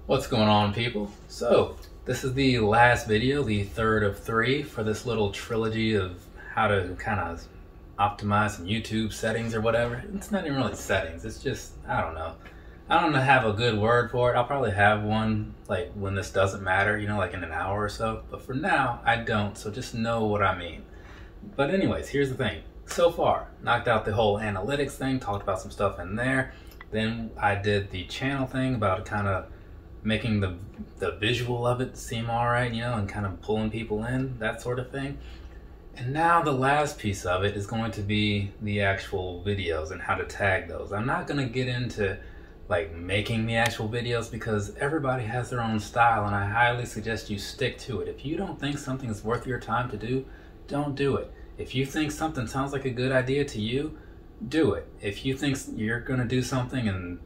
What's going on, people? So this is the last video, the third of three for this little trilogy of how to kind of optimize some YouTube settings or whatever. It's not even really settings, it's just, I don't know have a good word for it. I'll probably have one like when this doesn't matter, you know, like in an hour or so, but for now I don't, so just know what I mean. But anyways, here's the thing. So far, knocked out the whole analytics thing, talked about some stuff in there. Then I did the channel thing about kind of making the visual of it seem all right, you know, and kind of pulling people in, that sort of thing. And now the last piece of it is going to be the actual videos and how to tag those. I'm not going to get into like making the actual videos because everybody has their own style, and I highly suggest you stick to it. If you don't think something is worth your time to do, don't do it. If you think something sounds like a good idea to you, do it. If you think you're going to do something and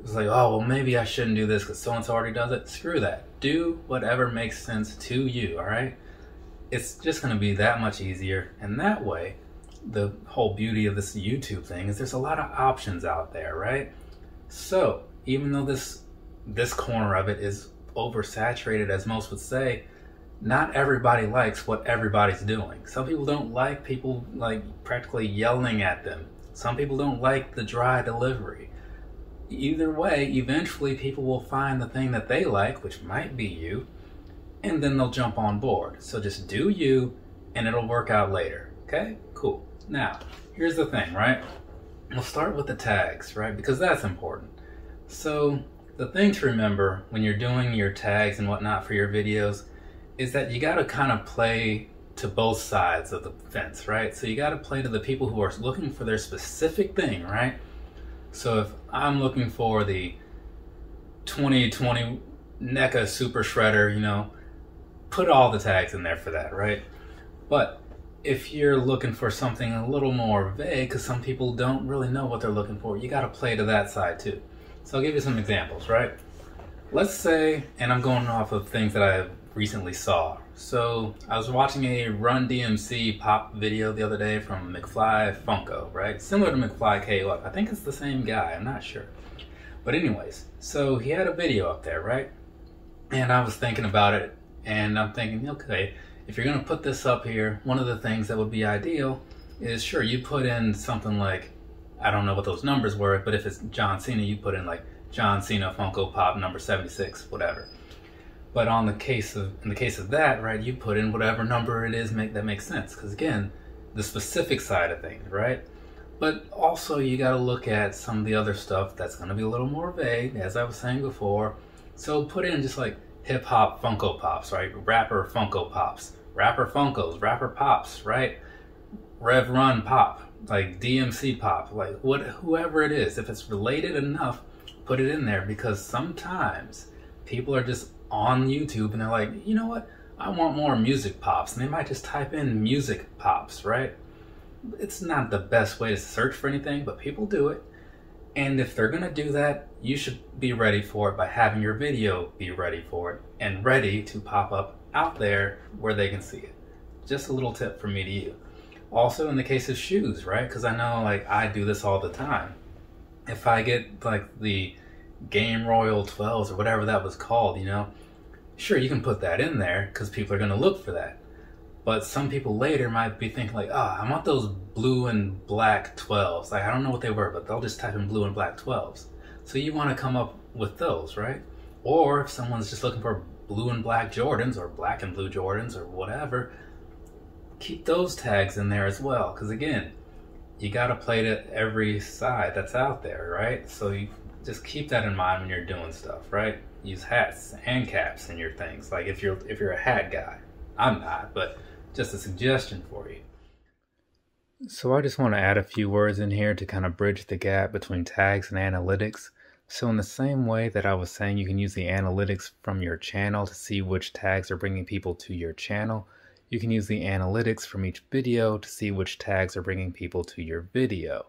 it's like, oh, well, maybe I shouldn't do this because so-and-so already does it, screw that. Do whatever makes sense to you, all right? It's just going to be that much easier. And that way, the whole beauty of this YouTube thing is there's a lot of options out there, right? So even though this corner of it is oversaturated, as most would say, not everybody likes what everybody's doing. Some people don't like people like practically yelling at them. Some people don't like the dry delivery. Either way, eventually people will find the thing that they like, which might be you, and then they'll jump on board. So just do you, and it'll work out later. Okay? Cool. Now, here's the thing, right? We'll start with the tags, right? Because that's important. So the thing to remember when you're doing your tags and whatnot for your videos is that you got to kind of play to both sides of the fence, right? So you got to play to the people who are looking for their specific thing, right? So if I'm looking for the 2020 NECA Super Shredder, you know, put all the tags in there for that, right? But if you're looking for something a little more vague, because some people don't really know what they're looking for, you got to play to that side too. So I'll give you some examples, right? Let's say, and I'm going off of things that I recently saw. So I was watching a Run DMC pop video the other day from McFly Funko, right? Similar to McFly KO. I think it's the same guy, I'm not sure. But anyways, so he had a video up there, right? And I was thinking about it, and I'm thinking, okay, if you're gonna put this up here, one of the things that would be ideal is, sure, you put in something like, I don't know what those numbers were, but if it's John Cena, you put in like John Cena Funko Pop number 76, whatever. But in the case of that, right, you put in whatever number it is that makes sense. Because again, the specific side of things, right? But also you got to look at some of the other stuff that's going to be a little more vague, as I was saying before. So put in just like hip hop Funko Pops, right? Rapper Funko Pops, rapper Funkos, rapper Pops, right? Rev Run Pop, like DMC Pop, like whoever it is. If it's related enough, put it in there, because sometimes people are just on YouTube and they're like, you know what, I want more music pops, and they might just type in music pops, right? It's not the best way to search for anything, but people do it. And if they're gonna do that, you should be ready for it by having your video be ready for it and ready to pop up out there where they can see it. Just a little tip from me to you. Also in the case of shoes, right? Because I know like I do this all the time. If I get like the Game Royal 12s or whatever that was called, you know, sure, you can put that in there because people are going to look for that. But some people later might be thinking like, oh, I want those blue and black 12s. Like, I don't know what they were, but they'll just type in blue and black 12s. So you want to come up with those, right? Or if someone's just looking for blue and black Jordans or black and blue Jordans or whatever, keep those tags in there as well. Because again, you got to play to every side that's out there, right? So you just keep that in mind when you're doing stuff, right? Use hats and caps in your things. Like if you're a hat guy, I'm not, but just a suggestion for you. So I just want to add a few words in here to kind of bridge the gap between tags and analytics. So in the same way that I was saying you can use the analytics from your channel to see which tags are bringing people to your channel, you can use the analytics from each video to see which tags are bringing people to your video.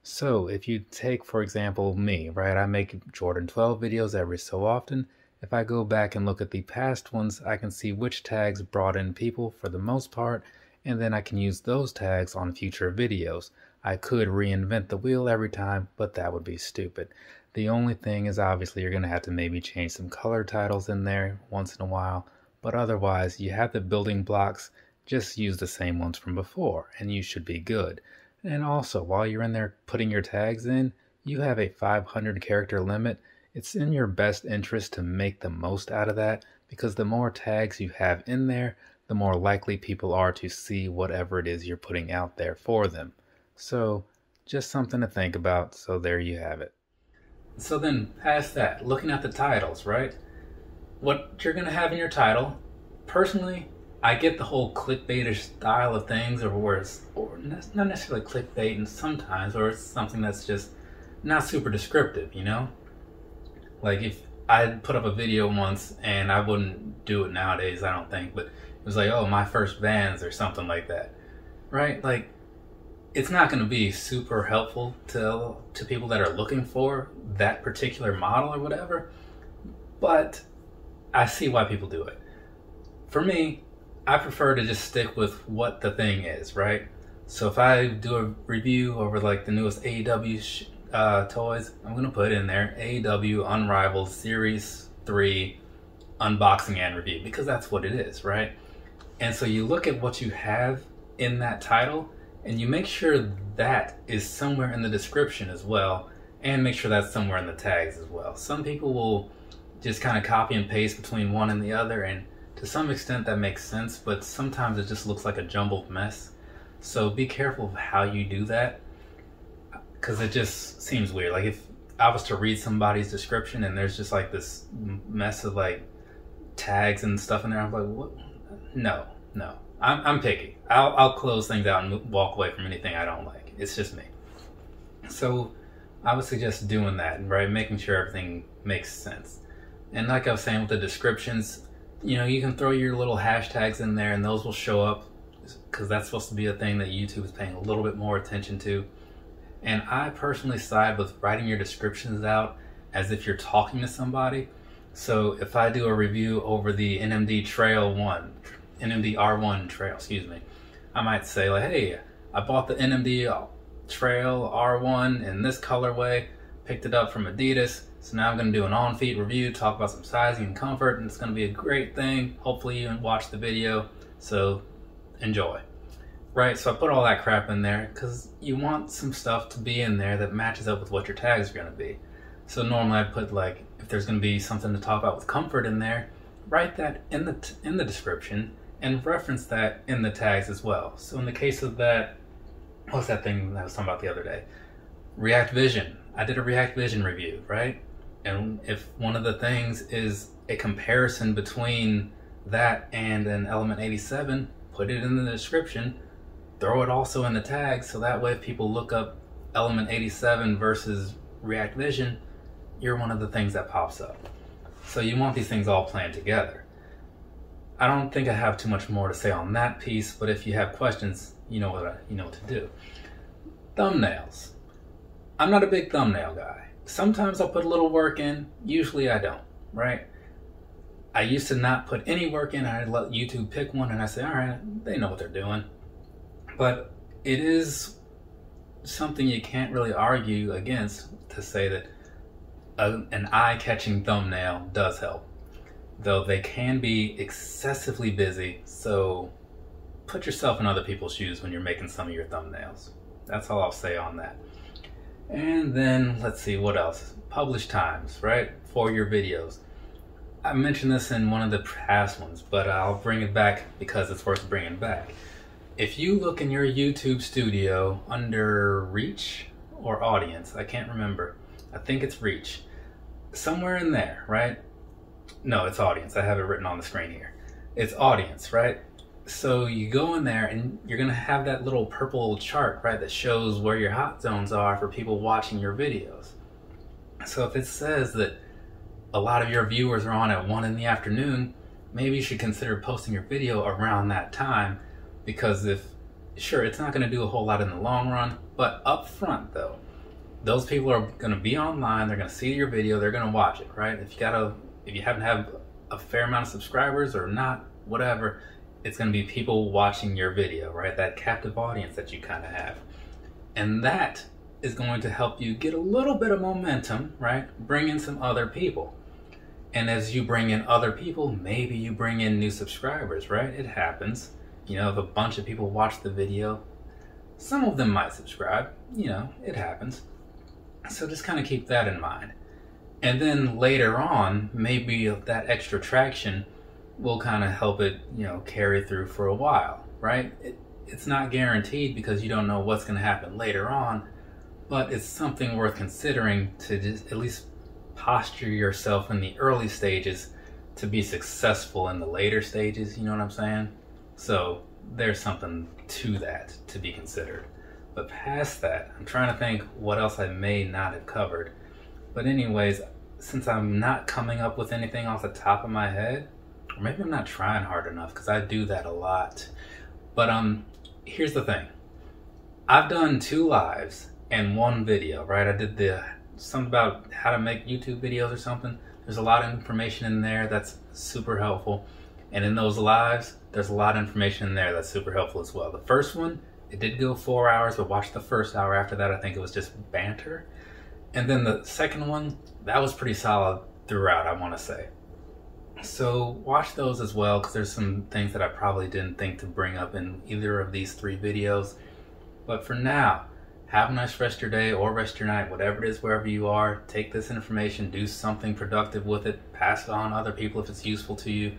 So if you take, for example, me, right? I make Jordan 12 videos every so often. If I go back and look at the past ones, I can see which tags brought in people for the most part, and then I can use those tags on future videos. I could reinvent the wheel every time, but that would be stupid. The only thing is obviously you're going to have to maybe change some color titles in there once in a while, but otherwise you have the building blocks, just use the same ones from before and you should be good. And also, while you're in there putting your tags in, you have a 500 character limit. It's in your best interest to make the most out of that, because the more tags you have in there, the more likely people are to see whatever it is you're putting out there for them. So just something to think about. So there you have it. So then past that, looking at the titles, right? What you're going to have in your title, personally, I get the whole clickbaitish style of things, or not necessarily clickbait, and sometimes, or it's something that's just not super descriptive, you know? Like if I put up a video once, and I wouldn't do it nowadays, I don't think, but it was like, oh, my first Vans or something like that, right? Like, it's not going to be super helpful to people that are looking for that particular model or whatever, but I see why people do it. For me, I prefer to just stick with what the thing is, right? So if I do a review over like the newest AEW toys, I'm going to put in there AEW Unrivaled Series 3 unboxing and review, because that's what it is, right? And so you look at what you have in that title and you make sure that is somewhere in the description as well, and make sure that's somewhere in the tags as well. Some people will just kind of copy and paste between one and the other, and to some extent that makes sense, but sometimes it just looks like a jumbled mess. So be careful of how you do that, because it just seems weird. Like if I was to read somebody's description and there's just like this mess of like tags and stuff in there, I'm like, what? No. I'm picky. I'll close things out and walk away from anything I don't like. It's just me. So I would suggest doing that, right? Making sure everything makes sense. And like I was saying with the descriptions, you know, you can throw your little hashtags in there and those will show up, because that's supposed to be a thing that YouTube is paying a little bit more attention to. And I personally side with writing your descriptions out as if you're talking to somebody. So if I do a review over the NMD R1 trail, excuse me, I might say like, hey, I bought the NMD trail R1 in this colorway, picked it up from Adidas. So now I'm going to do an on-feet review, talk about some sizing and comfort, and it's going to be a great thing. Hopefully you watch the video, so enjoy. Right, so I put all that crap in there because you want some stuff to be in there that matches up with what your tags are going to be. So normally I put like, if there's going to be something to talk about with comfort in there, write that in the description and reference that in the tags as well. So in the case of that, what's that thing that I was talking about the other day? React Vision. I did a React Vision review, right? And if one of the things is a comparison between that and an Element 87, put it in the description, throw it also in the tags, so that way if people look up Element 87 versus React Vision, you're one of the things that pops up. So you want these things all planned together. I don't think I have too much more to say on that piece, but if you have questions, you know what to do. Thumbnails. I'm not a big thumbnail guy. Sometimes I'll put a little work in, usually I don't, right? I used to not put any work in, I'd let YouTube pick one and I say, all right, they know what they're doing. But it is something you can't really argue against to say that an eye-catching thumbnail does help. Though they can be excessively busy, so put yourself in other people's shoes when you're making some of your thumbnails. That's all I'll say on that. And then, let's see, what else? Publish times, right? For your videos. I mentioned this in one of the past ones, but I'll bring it back because it's worth bringing back. If you look in your YouTube studio under Reach or Audience, I can't remember. I think it's Reach. Somewhere in there, right? No, it's Audience. I have it written on the screen here. It's Audience, right? So you go in there and you're going to have that little purple chart, right, that shows where your hot zones are for people watching your videos. So if it says that a lot of your viewers are on at 1 in the afternoon, maybe you should consider posting your video around that time, because sure, it's not going to do a whole lot in the long run, but up front though, those people are going to be online, they're going to see your video, they're going to watch it, right? If you happen to have a fair amount of subscribers or not, whatever, it's going to be people watching your video, right? That captive audience that you kind of have. And that is going to help you get a little bit of momentum, right? Bring in some other people. And as you bring in other people, maybe you bring in new subscribers, right? It happens. You know, if a bunch of people watch the video, some of them might subscribe. You know, it happens. So just kind of keep that in mind. And then later on, maybe that extra traction will kind of help it, you know, carry through for a while, right? It's not guaranteed because you don't know what's going to happen later on, but it's something worth considering to just at least posture yourself in the early stages to be successful in the later stages, you know what I'm saying? So there's something to that to be considered. But past that, I'm trying to think what else I may not have covered. But anyways, since I'm not coming up with anything off the top of my head, or maybe I'm not trying hard enough because I do that a lot. But here's the thing. I've done 2 lives and 1 video, right? I did something about how to make YouTube videos or something. There's a lot of information in there that's super helpful. And in those lives, there's a lot of information in there that's super helpful as well. The first one, it did go 4 hours, but watch the first hour. After that, I think it was just banter. And then the second one, that was pretty solid throughout, I want to say. So watch those as well, because there's some things that I probably didn't think to bring up in either of these 3 videos. But for now, have a nice rest of your day or rest of your night, whatever it is, wherever you are. Take this information, do something productive with it, pass it on to other people if it's useful to you.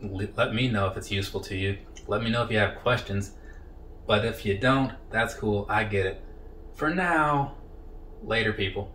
Let me know if it's useful to you. Let me know if you have questions. But if you don't, that's cool. I get it. For now, later, people.